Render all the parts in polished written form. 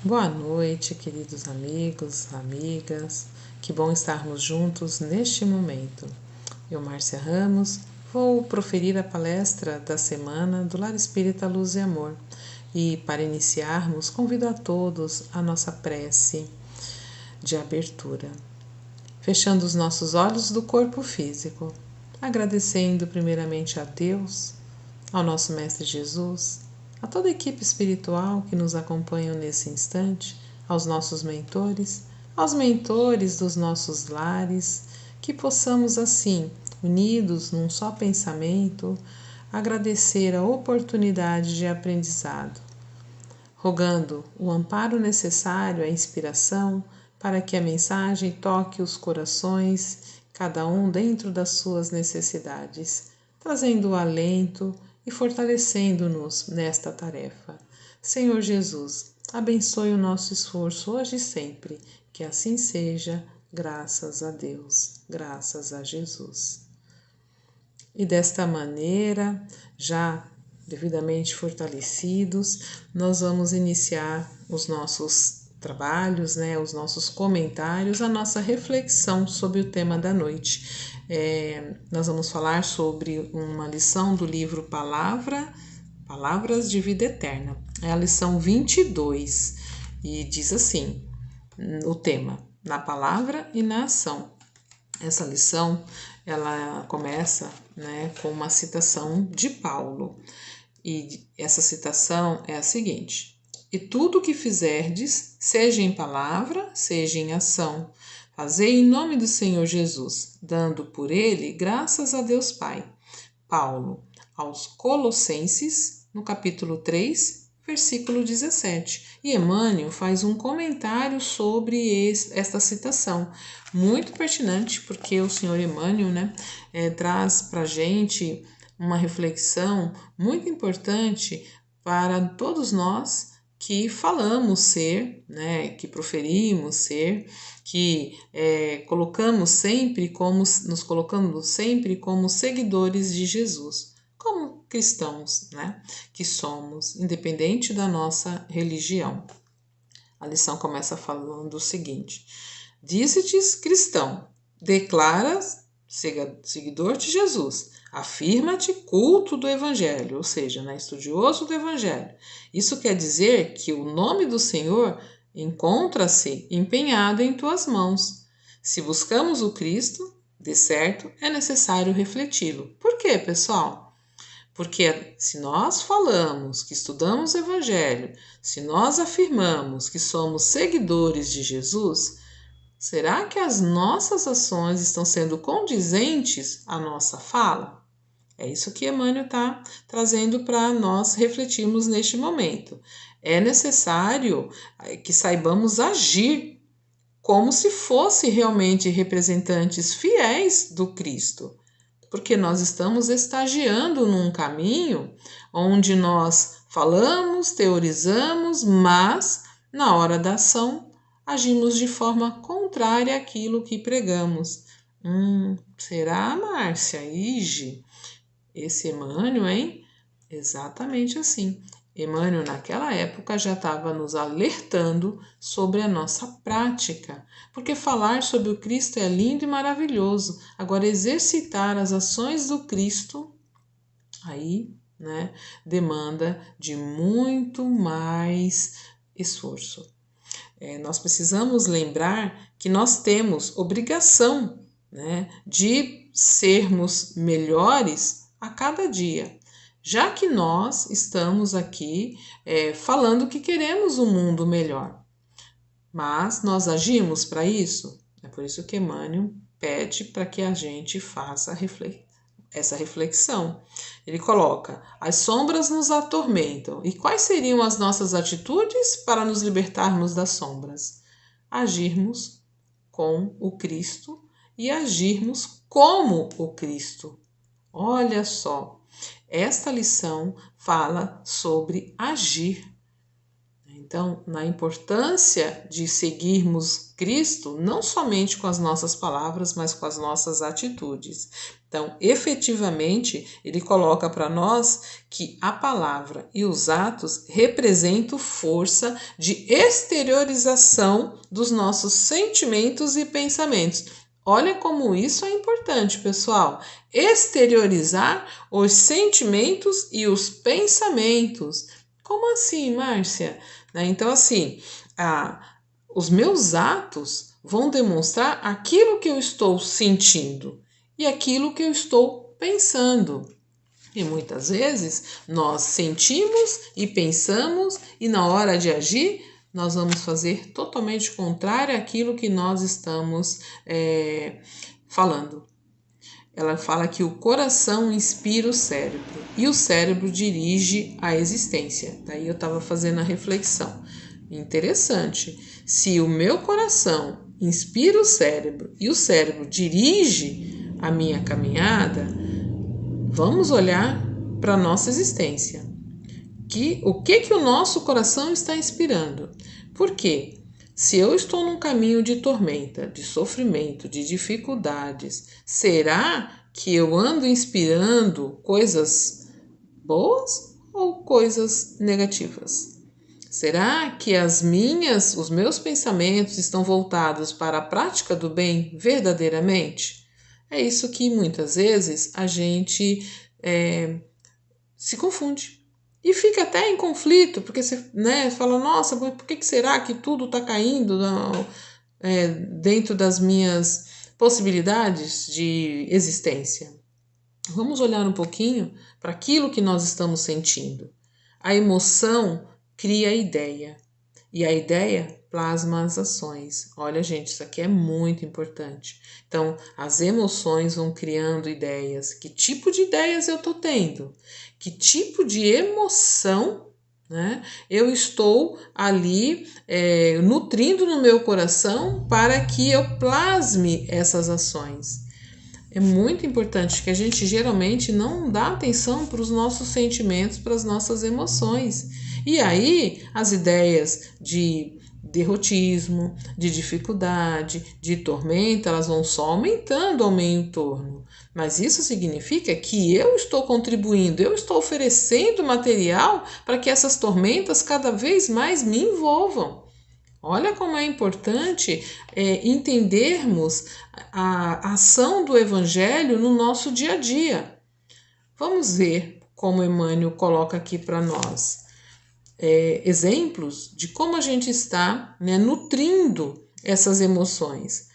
Boa noite, queridos amigos, amigas. Que bom estarmos juntos neste momento. Eu, Márcia Ramos, vou proferir a palestra da semana do Lar Espírita Luz e Amor. E para iniciarmos, convido a todos a nossa prece de abertura. Fechando os nossos olhos do corpo físico, agradecendo primeiramente a Deus, ao nosso Mestre Jesus, a toda a equipe espiritual que nos acompanha nesse instante, aos nossos mentores, aos mentores dos nossos lares, que possamos assim, unidos num só pensamento, agradecer a oportunidade de aprendizado, rogando o amparo necessário à inspiração para que a mensagem toque os corações, cada um dentro das suas necessidades, trazendo o alento e fortalecendo-nos nesta tarefa. Senhor Jesus, abençoe o nosso esforço hoje e sempre, que assim seja, graças a Deus, graças a Jesus. E desta maneira, já devidamente fortalecidos, nós vamos iniciar os nossos trabalhos, os nossos comentários, a nossa reflexão sobre o tema da noite. Nós vamos falar sobre uma lição do livro Palavras de Vida Eterna. É a lição 22 e diz assim, o tema, na palavra e na ação. Essa lição, ela começa com uma citação de Paulo. E essa citação é a seguinte: e tudo o que fizerdes, seja em palavra, seja em ação, fazei em nome do Senhor Jesus, dando por ele graças a Deus Pai. Paulo, aos Colossenses, no capítulo 3, versículo 17. E Emmanuel faz um comentário sobre esta citação, muito pertinente, porque o senhor Emmanuel traz para a gente uma reflexão muito importante para todos nós que falamos ser, que proferimos ser, que nos colocamos sempre como seguidores de Jesus, como cristãos, que somos, independente da nossa religião. A lição começa falando o seguinte: dize-te cristão, declaras seguidor de Jesus, afirma-te culto do Evangelho, ou seja, estudioso do Evangelho. Isso quer dizer que o nome do Senhor encontra-se empenhado em tuas mãos. Se buscamos o Cristo, de certo, é necessário refleti-lo. Por quê, pessoal? Porque se nós falamos que estudamos o Evangelho, se nós afirmamos que somos seguidores de Jesus, será que as nossas ações estão sendo condizentes à nossa fala? É isso que Emmanuel está trazendo para nós refletirmos neste momento. É necessário que saibamos agir como se fossem realmente representantes fiéis do Cristo, porque nós estamos estagiando num caminho onde nós falamos, teorizamos, mas na hora da ação agimos de forma contrária àquilo que pregamos. Será, Márcia? Ige? Esse Emmanuel, hein? Exatamente assim. Emmanuel, naquela época, já estava nos alertando sobre a nossa prática, porque falar sobre o Cristo é lindo e maravilhoso. Agora, exercitar as ações do Cristo, aí, demanda de muito mais esforço. Nós precisamos lembrar que nós temos obrigação, de sermos melhores a cada dia, já que nós estamos aqui falando que queremos um mundo melhor. Mas nós agimos para isso? É por isso que Emmanuel pede para que a gente faça essa reflexão. Ele coloca: as sombras nos atormentam. E quais seriam as nossas atitudes para nos libertarmos das sombras? Agirmos com o Cristo e agirmos como o Cristo. Olha só, esta lição fala sobre agir. Então, na importância de seguirmos Cristo, não somente com as nossas palavras, mas com as nossas atitudes. Então, efetivamente, ele coloca para nós que a palavra e os atos representam força de exteriorização dos nossos sentimentos e pensamentos. Olha como isso é importante, pessoal. Exteriorizar os sentimentos e os pensamentos. Como assim, Márcia? Então, assim, os meus atos vão demonstrar aquilo que eu estou sentindo e aquilo que eu estou pensando. E muitas vezes nós sentimos e pensamos, e na hora de agir, nós vamos fazer totalmente contrário àquilo que nós estamos falando. Ela fala que o coração inspira o cérebro e o cérebro dirige a existência. Daí eu estava fazendo a reflexão. Interessante. Se o meu coração inspira o cérebro e o cérebro dirige a minha caminhada, vamos olhar para a nossa existência. O que o nosso coração está inspirando? Por quê? Se eu estou num caminho de tormenta, de sofrimento, de dificuldades, será que eu ando inspirando coisas boas ou coisas negativas? Será que os meus pensamentos estão voltados para a prática do bem verdadeiramente? É isso que muitas vezes a gente se confunde. E fica até em conflito, porque você fala, nossa, por que será que tudo está caindo dentro das minhas possibilidades de existência? Vamos olhar um pouquinho para aquilo que nós estamos sentindo. A emoção cria a ideia, e a ideia plasma as ações. Olha, gente, isso aqui é muito importante. Então, as emoções vão criando ideias. Que tipo de ideias eu estou tendo? Que tipo de emoção, eu estou ali nutrindo no meu coração para que eu plasme essas ações? É muito importante que a gente geralmente não dá atenção para os nossos sentimentos, para as nossas emoções. E aí as ideias de derrotismo, de dificuldade, de tormenta, elas vão só aumentando ao meio entorno. Mas isso significa que eu estou contribuindo, eu estou oferecendo material para que essas tormentas cada vez mais me envolvam. Olha como é importante entendermos a ação do Evangelho no nosso dia a dia. Vamos ver como Emmanuel coloca aqui para nós exemplos de como a gente está nutrindo essas emoções.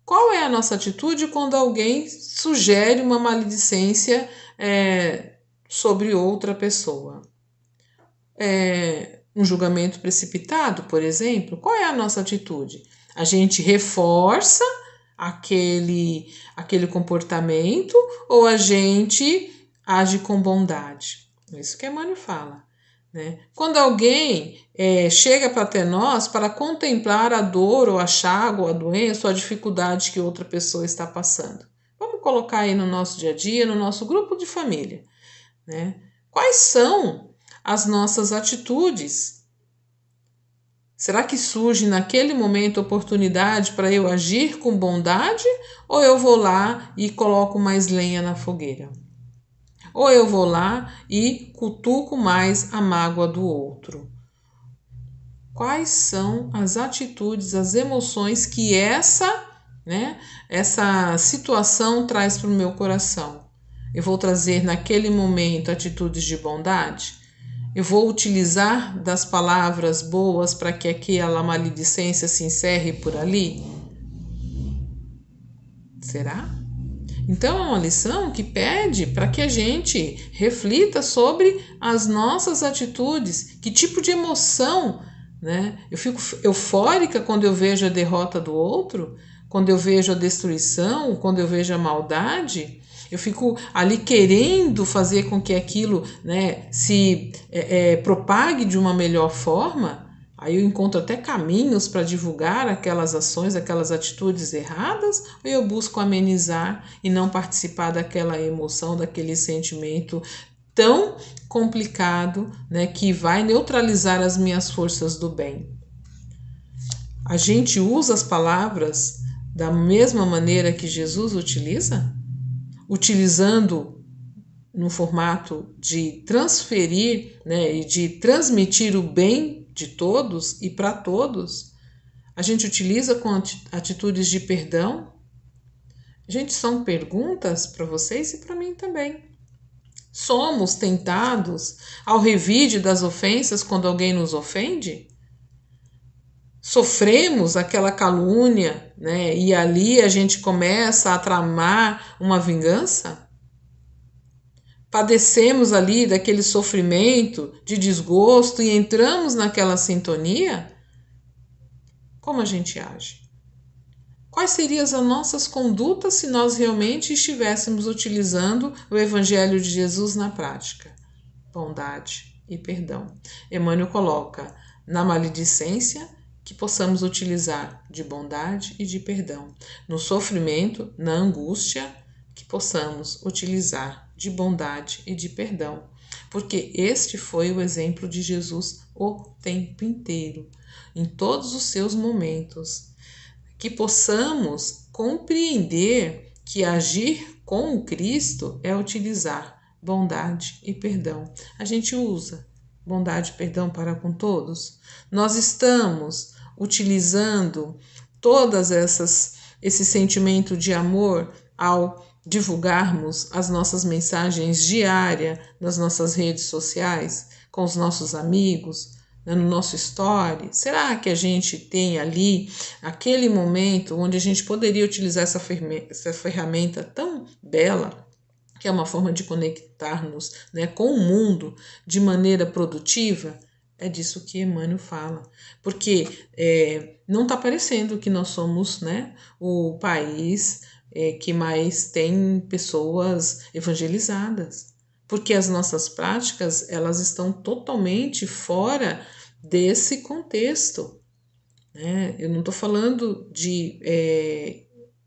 Qual é a nossa atitude quando alguém sugere uma maledicência sobre outra pessoa? Um julgamento precipitado, por exemplo, qual é a nossa atitude? A gente reforça aquele comportamento ou a gente age com bondade? É isso que Emmanuel fala. Quando alguém chega até nós para contemplar a dor ou a chaga ou a doença ou a dificuldade que outra pessoa está passando. Vamos colocar aí no nosso dia a dia, no nosso grupo de família. Quais são as nossas atitudes? Será que surge naquele momento oportunidade para eu agir com bondade ou eu vou lá e coloco mais lenha na fogueira? Ou eu vou lá e cutuco mais a mágoa do outro? Quais são as atitudes, as emoções que essa situação traz para o meu coração? Eu vou trazer naquele momento atitudes de bondade? Eu vou utilizar das palavras boas para que aquela maledicência se encerre por ali? Será? Então, é uma lição que pede para que a gente reflita sobre as nossas atitudes, que tipo de emoção, Eu fico eufórica quando eu vejo a derrota do outro, quando eu vejo a destruição, quando eu vejo a maldade. Eu fico ali querendo fazer com que aquilo se propague de uma melhor forma. Aí eu encontro até caminhos para divulgar aquelas ações, aquelas atitudes erradas, ou eu busco amenizar e não participar daquela emoção, daquele sentimento tão complicado, né, que vai neutralizar as minhas forças do bem. A gente usa as palavras da mesma maneira que Jesus utiliza? Utilizando no formato de transferir, né, e de transmitir o bem de todos e para todos? A gente utiliza com atitudes de perdão? Gente, são perguntas para vocês e para mim também. Somos tentados ao revide das ofensas quando alguém nos ofende? Sofremos aquela calúnia, né? E ali a gente começa a tramar uma vingança? Padecemos ali daquele sofrimento de desgosto e entramos naquela sintonia? Como a gente age? Quais seriam as nossas condutas se nós realmente estivéssemos utilizando o Evangelho de Jesus na prática? Bondade e perdão. Emmanuel coloca na maledicência que possamos utilizar de bondade e de perdão. No sofrimento, na angústia, que possamos utilizar de bondade e de perdão. Porque este foi o exemplo de Jesus o tempo inteiro, em todos os seus momentos. Que possamos compreender que agir com o Cristo é utilizar bondade e perdão. A gente usa bondade e perdão para com todos? Nós estamos utilizando todas esse sentimento de amor ao divulgarmos as nossas mensagens diárias nas nossas redes sociais, com os nossos amigos, no nosso story? Será que a gente tem ali aquele momento onde a gente poderia utilizar essa ferramenta tão bela, que é uma forma de conectar-nos, né, com o mundo de maneira produtiva? É disso que Emmanuel fala, porque não está parecendo que nós somos, né, o país que mais tem pessoas evangelizadas, porque as nossas práticas elas estão totalmente fora desse contexto, né? Eu não estou falando de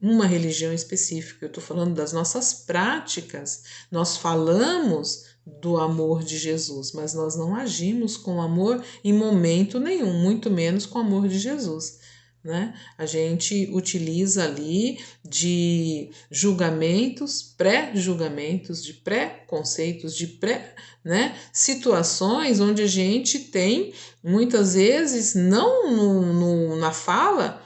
uma religião específica, eu estou falando das nossas práticas. Nós falamos do amor de Jesus, mas nós não agimos com amor em momento nenhum, muito menos com o amor de Jesus, né? A gente utiliza ali de julgamentos, pré-julgamentos, de pré-conceitos, de né, situações onde a gente tem, muitas vezes, não na fala,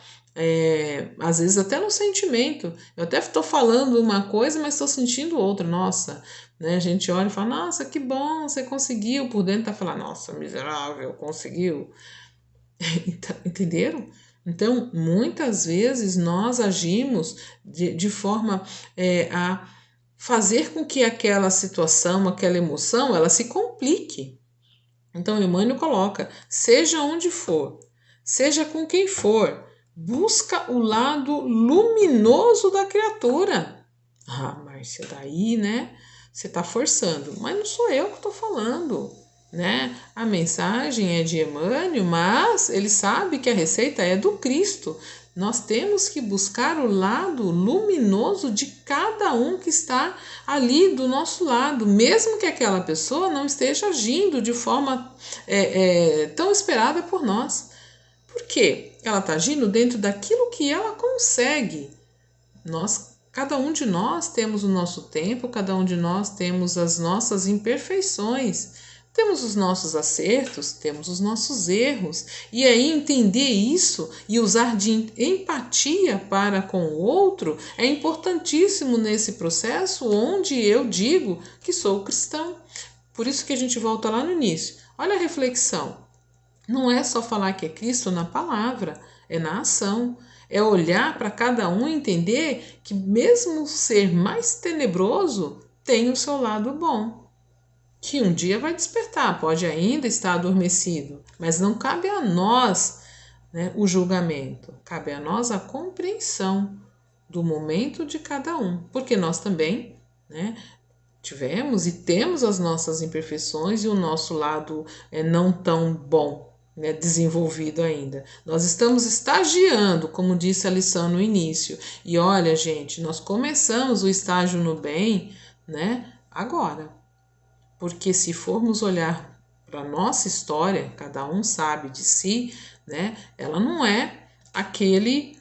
às vezes até no sentimento. Eu até estou falando uma coisa, mas estou sentindo outra. Nossa, né? A gente olha e fala, nossa, que bom, você conseguiu. Por dentro está falando, nossa, miserável, conseguiu. Entenderam? Então, muitas vezes nós agimos de forma a fazer com que aquela situação, aquela emoção, ela se complique. Então, Emmanuel coloca, seja onde for, seja com quem for, busca o lado luminoso da criatura. Ah, Márcia, daí, né? Você está forçando. Mas não sou eu que estou falando, né? A mensagem é de Emmanuel, mas ele sabe que a receita é do Cristo. Nós temos que buscar o lado luminoso de cada um que está ali do nosso lado, mesmo que aquela pessoa não esteja agindo de forma tão esperada por nós. Por quê? Ela está agindo dentro daquilo que ela consegue. Cada um de nós temos o nosso tempo, cada um de nós temos as nossas imperfeições. Temos os nossos acertos, temos os nossos erros. E aí entender isso e usar de empatia para com o outro é importantíssimo nesse processo onde eu digo que sou cristão. Por isso que a gente volta lá no início. Olha a reflexão. Não é só falar que é Cristo na palavra, é na ação. É olhar para cada um e entender que mesmo o ser mais tenebroso tem o seu lado bom. Que um dia vai despertar, pode ainda estar adormecido, mas não cabe a nós, né, o julgamento, cabe a nós a compreensão do momento de cada um, porque nós também, né, tivemos e temos as nossas imperfeições e o nosso lado não tão bom, né, desenvolvido ainda. Nós estamos estagiando, como disse a lição no início, e olha, gente, nós começamos o estágio no bem, né, agora. porque se formos olhar para a nossa história, cada um sabe de si, né? Ela não é aquele,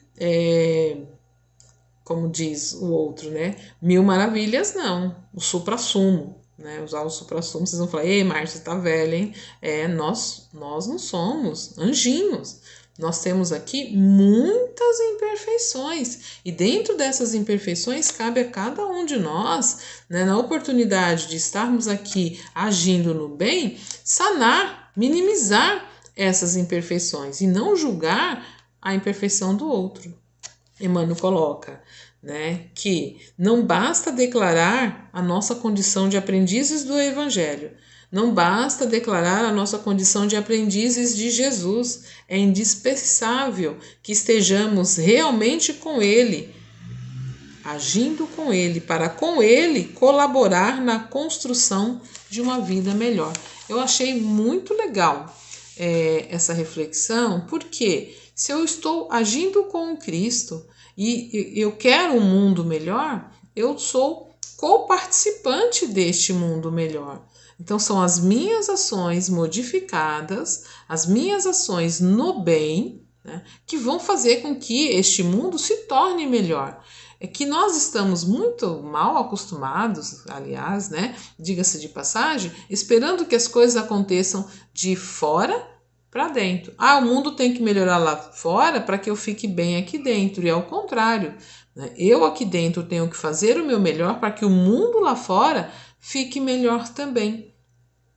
como diz o outro, né? Mil maravilhas, não. O suprassumo, né? Usar o suprassumo, vocês vão falar, ei, Márcia, você tá velha, hein? Nós não somos anjinhos. Nós temos aqui muitas imperfeições e dentro dessas imperfeições cabe a cada um de nós, né, na oportunidade de estarmos aqui agindo no bem, sanar, minimizar essas imperfeições e não julgar a imperfeição do outro. Emmanuel coloca, né, que não basta declarar a nossa condição de aprendizes do Evangelho, não basta declarar a nossa condição de aprendizes de Jesus, é indispensável que estejamos realmente com Ele, agindo com Ele, para com Ele colaborar na construção de uma vida melhor. Eu achei muito legal essa reflexão, porque se eu estou agindo com Cristo e eu quero um mundo melhor, eu sou co-participante deste mundo melhor. Então, são as minhas ações modificadas, as minhas ações no bem, né, que vão fazer com que este mundo se torne melhor. É que nós estamos muito mal acostumados, aliás, né, diga-se de passagem, esperando que as coisas aconteçam de fora para dentro. Ah, o mundo tem que melhorar lá fora para que eu fique bem aqui dentro. E é o contrário, né? Eu aqui dentro tenho que fazer o meu melhor para que o mundo lá fora fique melhor também.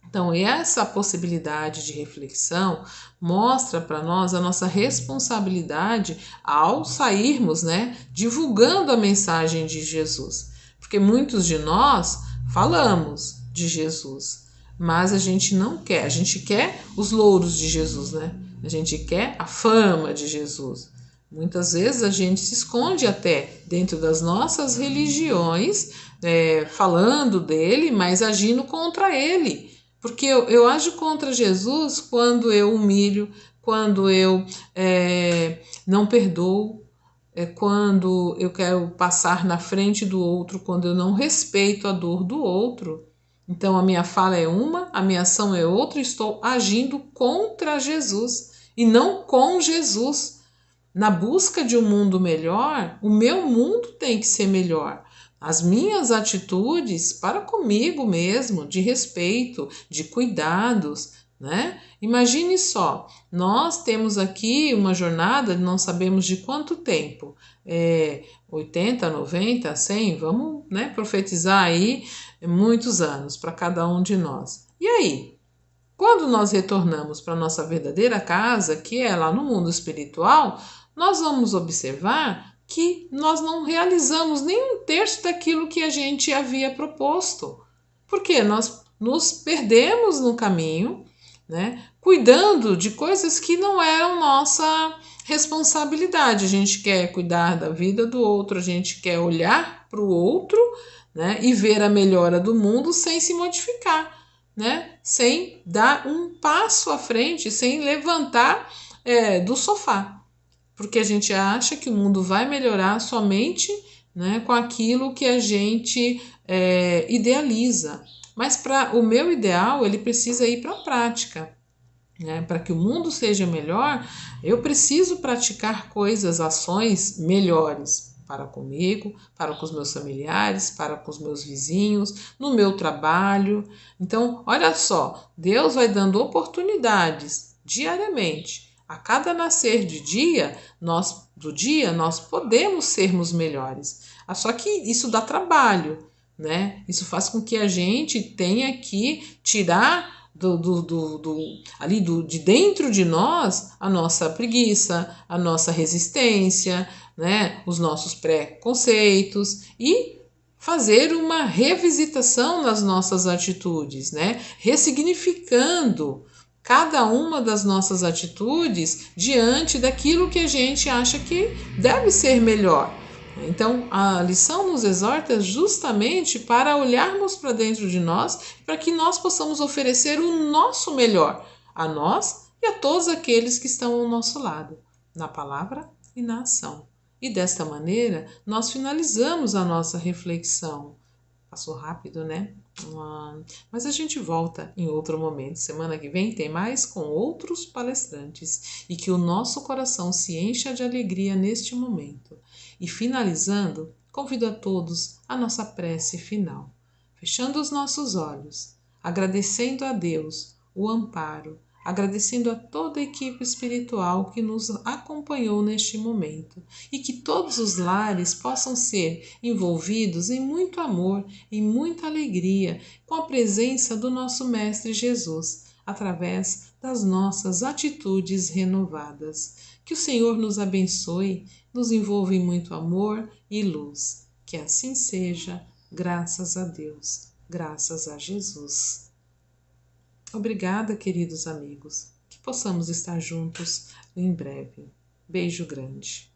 Então, essa possibilidade de reflexão mostra para nós a nossa responsabilidade ao sairmos, né, divulgando a mensagem de Jesus. Porque muitos de nós falamos de Jesus, mas a gente não quer, a gente quer os louros de Jesus, né? A gente quer a fama de Jesus. Muitas vezes a gente se esconde até dentro das nossas religiões, falando dele, mas agindo contra ele. Porque eu ajo contra Jesus quando eu humilho, quando eu não perdoo, quando eu quero passar na frente do outro, quando eu não respeito a dor do outro. Então a minha fala é uma, a minha ação é outra, estou agindo contra Jesus e não com Jesus. Na busca de um mundo melhor, o meu mundo tem que ser melhor. As minhas atitudes para comigo mesmo, de respeito, de cuidados, né? Imagine só, nós temos aqui uma jornada, não sabemos de quanto tempo, 80, 90, 100, vamos, né, profetizar aí muitos anos para cada um de nós. E aí? Quando nós retornamos para a nossa verdadeira casa, que é lá no mundo espiritual, nós vamos observar que nós não realizamos nem um terço daquilo que a gente havia proposto. Porque nós nos perdemos no caminho, né, cuidando de coisas que não eram nossa responsabilidade. A gente quer cuidar da vida do outro, a gente quer olhar para o outro, né, e ver a melhora do mundo sem se modificar, né, sem dar um passo à frente, sem levantar do sofá. Porque a gente acha que o mundo vai melhorar somente, né, com aquilo que a gente idealiza. Mas para o meu ideal, ele precisa ir para a prática. Né? Para que o mundo seja melhor, eu preciso praticar coisas, ações melhores para comigo, para com os meus familiares, para com os meus vizinhos, no meu trabalho. Então, olha só, Deus vai dando oportunidades diariamente. A cada nascer de dia, nós podemos sermos melhores. Só que isso dá trabalho, né? Isso faz com que a gente tenha que tirar de dentro de nós a nossa preguiça, a nossa resistência, né? Os nossos preconceitos e fazer uma revisitação nas nossas atitudes, né? Ressignificando cada uma das nossas atitudes diante daquilo que a gente acha que deve ser melhor. Então, a lição nos exorta justamente para olharmos para dentro de nós, para que nós possamos oferecer o nosso melhor a nós e a todos aqueles que estão ao nosso lado, na palavra e na ação. E desta maneira, nós finalizamos a nossa reflexão Passou rápido, né? Mas a gente volta em outro momento. Semana que vem tem mais com outros palestrantes. E que o nosso coração se encha de alegria neste momento. E finalizando, convido a todos à nossa prece final. Fechando os nossos olhos, agradecendo a Deus o amparo, agradecendo a toda a equipe espiritual que nos acompanhou neste momento e que todos os lares possam ser envolvidos em muito amor, em muita alegria, com a presença do nosso Mestre Jesus, através das nossas atitudes renovadas. Que o Senhor nos abençoe, nos envolva em muito amor e luz. Que assim seja, graças a Deus, graças a Jesus. Obrigada, queridos amigos. Que possamos estar juntos em breve. Beijo grande.